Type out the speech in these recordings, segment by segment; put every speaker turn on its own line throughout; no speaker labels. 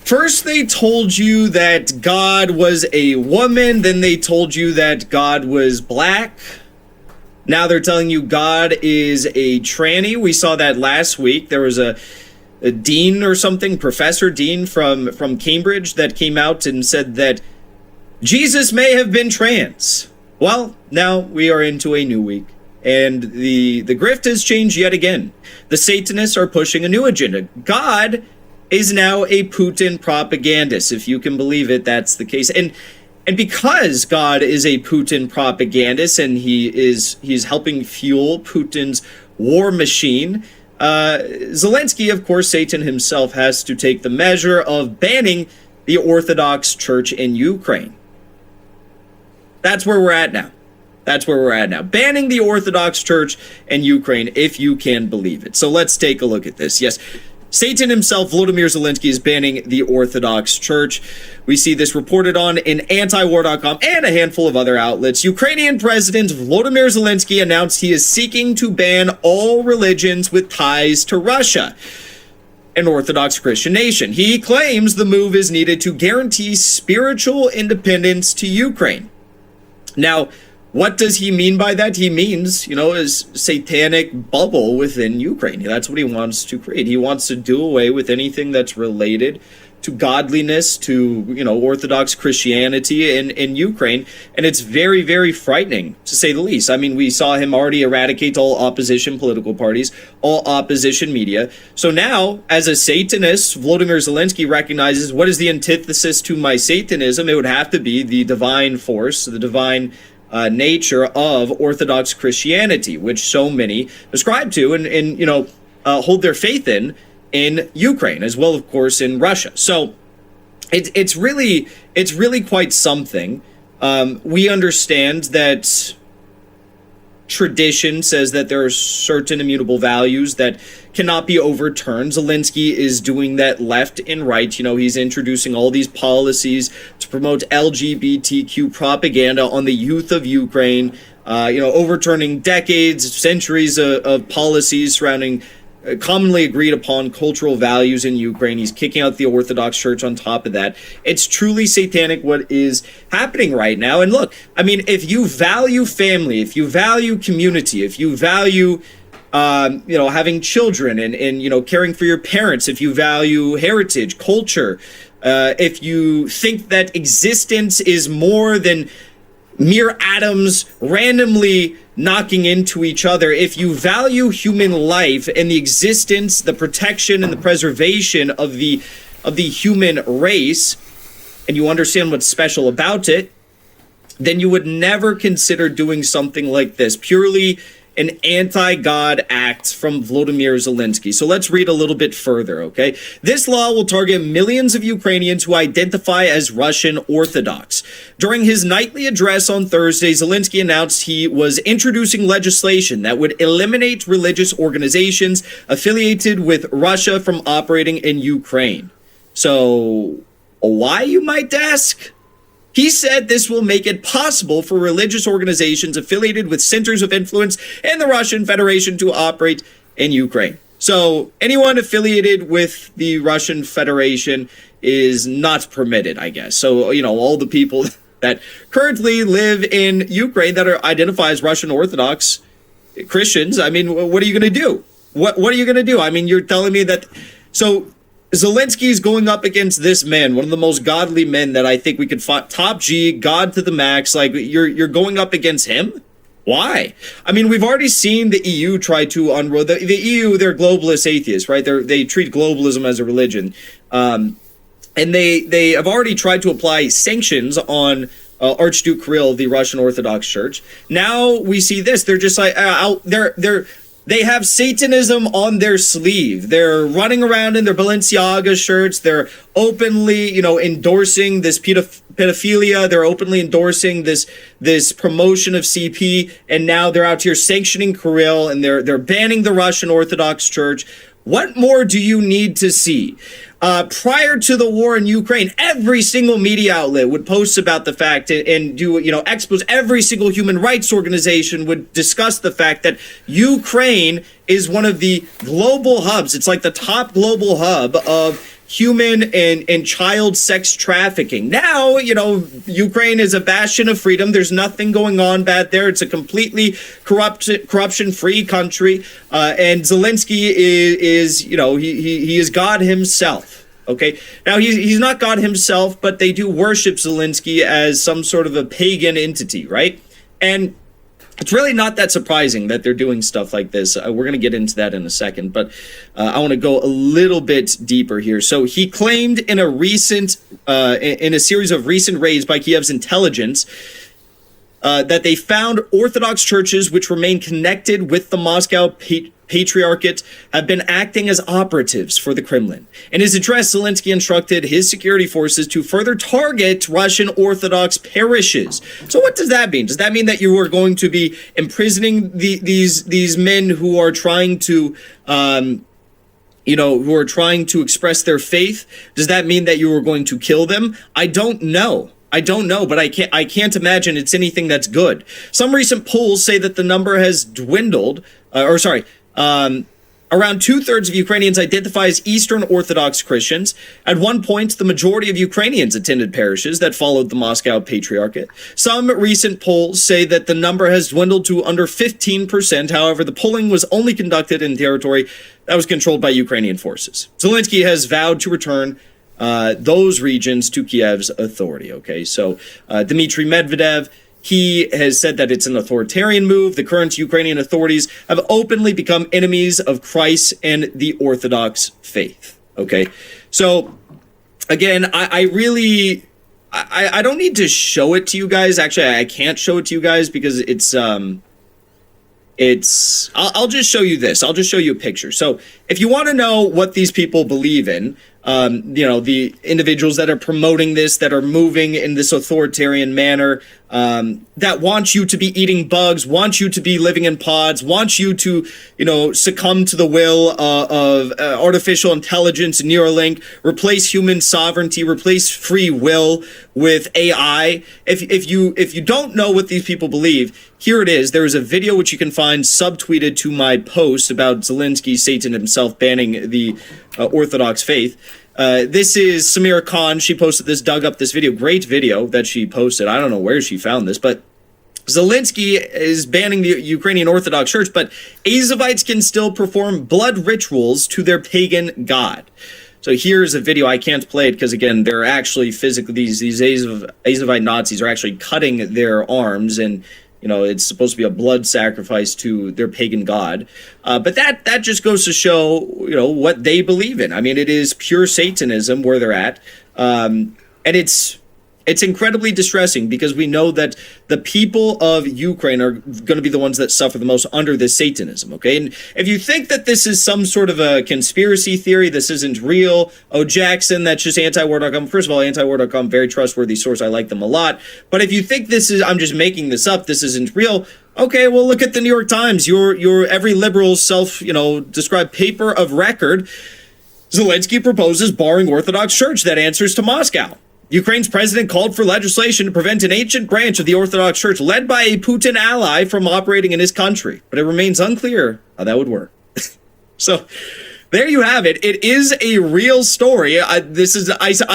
First, they told you that God was a woman. Then they told you that God was black. Now they're telling you God is a tranny. We saw that last week. There was a dean or something, Professor Dean from Cambridge, that came out and said that Jesus may have been trans. Well, now we are into a new week. And the grift has changed yet again. The Satanists are pushing a new agenda. God is now a Putin propagandist. If you can believe it, that's the case. And because God is a Putin propagandist and he's helping fuel Putin's war machine, Zelensky, of course, Satan himself, has to take the measure of banning the Orthodox Church in Ukraine. That's where we're at now. Banning the Orthodox Church in Ukraine, if you can believe it. So let's take a look at this. Yes, Satan himself, Volodymyr Zelensky, is banning the Orthodox Church. We see this reported on in antiwar.com and a handful of other outlets. Ukrainian President Volodymyr Zelensky announced he is seeking to ban all religions with ties to Russia, an Orthodox Christian nation. He claims the move is needed to guarantee spiritual independence to Ukraine. Now, what does he mean by that? He means, a satanic bubble within Ukraine. That's what he wants to create. He wants to do away with anything that's related to godliness, to, Orthodox Christianity in Ukraine. And it's very, very frightening, to say the least. I mean, we saw him already eradicate all opposition political parties, all opposition media. So now, as a Satanist, Volodymyr Zelensky recognizes, what is the antithesis to my Satanism? It would have to be the divine force, the divine nature of Orthodox Christianity, which so many ascribe to and hold their faith in Ukraine, as well, of course, in Russia. So it's really quite something. We understand that tradition says that there are certain immutable values that cannot be overturned. Zelensky is doing that left and right. He's introducing all these policies to promote LGBTQ propaganda on the youth of Ukraine, overturning decades, centuries of policies surrounding commonly agreed upon cultural values in Ukraine. He's kicking out the Orthodox Church on top of that. It's truly satanic what is happening right now. And look, I mean, if you value family, if you value community, if you value having children and caring for your parents, if you value heritage, culture, if you think that existence is more than mere atoms randomly knocking into each other, if you value human life and the existence, the protection and the preservation of the human race, and you understand what's special about it, then you would never consider doing something like this. Purely an anti-God act from Volodymyr Zelensky. So let's read a little bit further, okay? This law will target millions of Ukrainians who identify as Russian Orthodox. During his nightly address on Thursday, Zelensky announced he was introducing legislation that would eliminate religious organizations affiliated with Russia from operating in Ukraine. So, why, you might ask? He said this will make it possible for religious organizations affiliated with centers of influence in the Russian Federation to operate in Ukraine. So anyone affiliated with the Russian Federation is not permitted, I guess. So, all the people that currently live in Ukraine that identify as Russian Orthodox Christians, I mean, what are you going to do? What are you going to do? I mean, you're telling me that... So Zelensky is going up against this man, one of the most godly men that I think we could find. Top G, God to the max. Like, you're going up against him? Why? I mean, we've already seen the EU try to unroll. The EU, they're globalist atheists, right? They treat globalism as a religion. And they have already tried to apply sanctions on Archduke Kirill of the Russian Orthodox Church. Now we see this. They're just like, they have Satanism on their sleeve. They're running around in their Balenciaga shirts. They're openly, endorsing this pedophilia. They're openly endorsing this promotion of CP. And now they're out here sanctioning Kirill, and they're banning the Russian Orthodox Church. What more do you need to see? Prior to the war in Ukraine, every single media outlet would post about the fact and do, expose. Every single human rights organization would discuss the fact that Ukraine is one of the global hubs. It's like the top global hub of human and child sex trafficking. Now, Ukraine is a bastion of freedom. There's nothing going on bad there. It's a completely corruption-free country. And Zelensky is he is God himself. Okay, now he's not God himself, but they do worship Zelensky as some sort of a pagan entity, right? And it's really not that surprising that they're doing stuff like this. We're going to get into that in a second, but I want to go a little bit deeper here. So he claimed in a series of recent raids by Kiev's intelligence that they found Orthodox churches which remain connected with the Moscow Patriarchate have been acting as operatives for the Kremlin. In his address, Zelensky instructed his security forces to further target Russian Orthodox parishes. So what does that mean? Does that mean that you are going to be imprisoning these men who are trying to who are trying to express their faith? Does that mean that you are going to kill them? I don't know, but I can't imagine it's anything that's good. Some recent polls say that the number has dwindled, around 2/3 of Ukrainians identify as Eastern Orthodox Christians. At one point, the majority of Ukrainians attended parishes that followed the Moscow Patriarchate. Some recent polls say that the number has dwindled to under 15%. However, the polling was only conducted in territory that was controlled by Ukrainian forces. Zelensky has vowed to return those regions to Kiev's authority. Okay, so Dmitry Medvedev, he has said that it's an authoritarian move. The current Ukrainian authorities have openly become enemies of Christ and the Orthodox faith. Okay, so again, I don't need to show it to you guys. Actually, I can't show it to you guys because I'll just show you this. I'll just show you a picture. So if you want to know what these people believe in, the individuals that are promoting this, that are moving in this authoritarian manner, that want you to be eating bugs, want you to be living in pods, want you to, succumb to the will of artificial intelligence, Neuralink, replace human sovereignty, replace free will with AI. If you don't know what these people believe, here it is. There is a video which you can find subtweeted to my post about Zelensky, Satan himself, banning the Orthodox faith. This is Samira Khan. She posted this, dug up this video. Great video that she posted. I don't know where she found this, but Zelensky is banning the Ukrainian Orthodox Church, but Azovites can still perform blood rituals to their pagan god. So here's a video. I can't play it because, again, they're actually physically, these Azovite Nazis are actually cutting their arms, and it's supposed to be a blood sacrifice to their pagan god. But that just goes to show, what they believe in. I mean, it is pure Satanism where they're at. And it's incredibly distressing because we know that the people of Ukraine are going to be the ones that suffer the most under this Satanism, okay? And if you think that this is some sort of a conspiracy theory, this isn't real, Jackson, that's just antiwar.com. First of all, antiwar.com, very trustworthy source. I like them a lot. But if you think I'm just making this up, this isn't real, okay, well, look at the New York Times, your every liberal described paper of record. Zelensky proposes barring Orthodox Church that answers to Moscow. Ukraine's president called for legislation to prevent an ancient branch of the Orthodox Church led by a Putin ally from operating in his country, but it remains unclear how that would work. So there you have it. It is a real story. I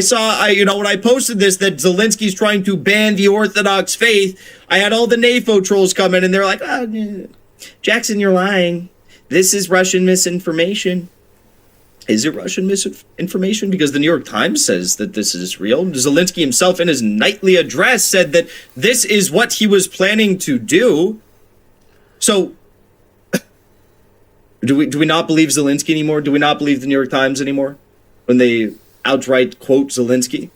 saw when I posted this that Zelensky's trying to ban the Orthodox faith. I had all the NAFO trolls come in and they're like, Jackson, you're lying. This is Russian misinformation. Is it Russian misinformation? Because the New York Times says that this is real. Zelensky himself in his nightly address said that this is what he was planning to do. So do we not believe Zelensky anymore? Do we not believe the New York Times anymore when they outright quote Zelensky?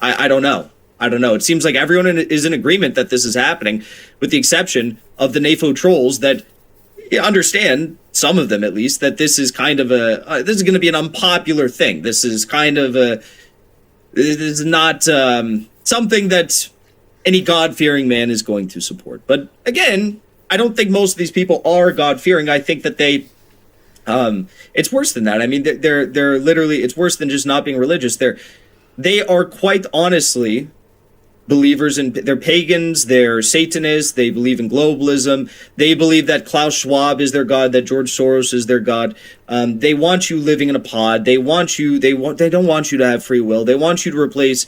I don't know. It seems like everyone is in agreement that this is happening, with the exception of the NAFO trolls that understand, some of them at least, that this is kind of this is going to be an unpopular thing. This is not something that any God-fearing man is going to support. But again, I don't think most of these people are God-fearing. I think that it's worse than that. I mean, they're literally, it's worse than just not being religious. They are quite honestly believers in, they're pagans, they're Satanists, they believe in globalism, they believe that Klaus Schwab is their God, that George Soros is their God. They want you living in a pod. They don't want you to have free will. They want you to replace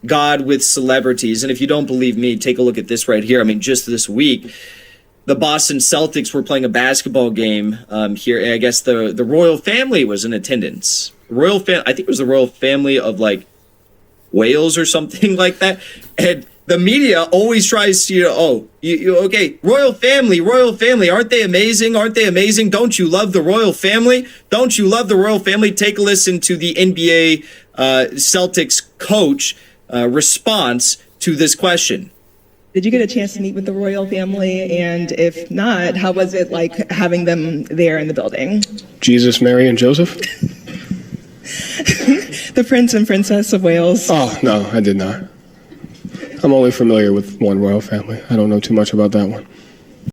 God with celebrities. And if you don't believe me, take a look at this right here. I mean, just this week, the Boston Celtics were playing a basketball game here. I guess the royal family was in attendance. I think it was the royal family of like Wales or something like that. And the media always tries to, okay, royal family, aren't they amazing? Aren't they amazing? Don't you love the royal family? Don't you love the royal family? Take a listen to the NBA Celtics coach response to this question.
Did you get a chance to meet with the royal family? And if not, how was it like having them there in the building?
Jesus, Mary, and Joseph?
The Prince and Princess of Wales.
Oh, no, I did not. I'm only familiar with one royal family. I don't know too much about that one.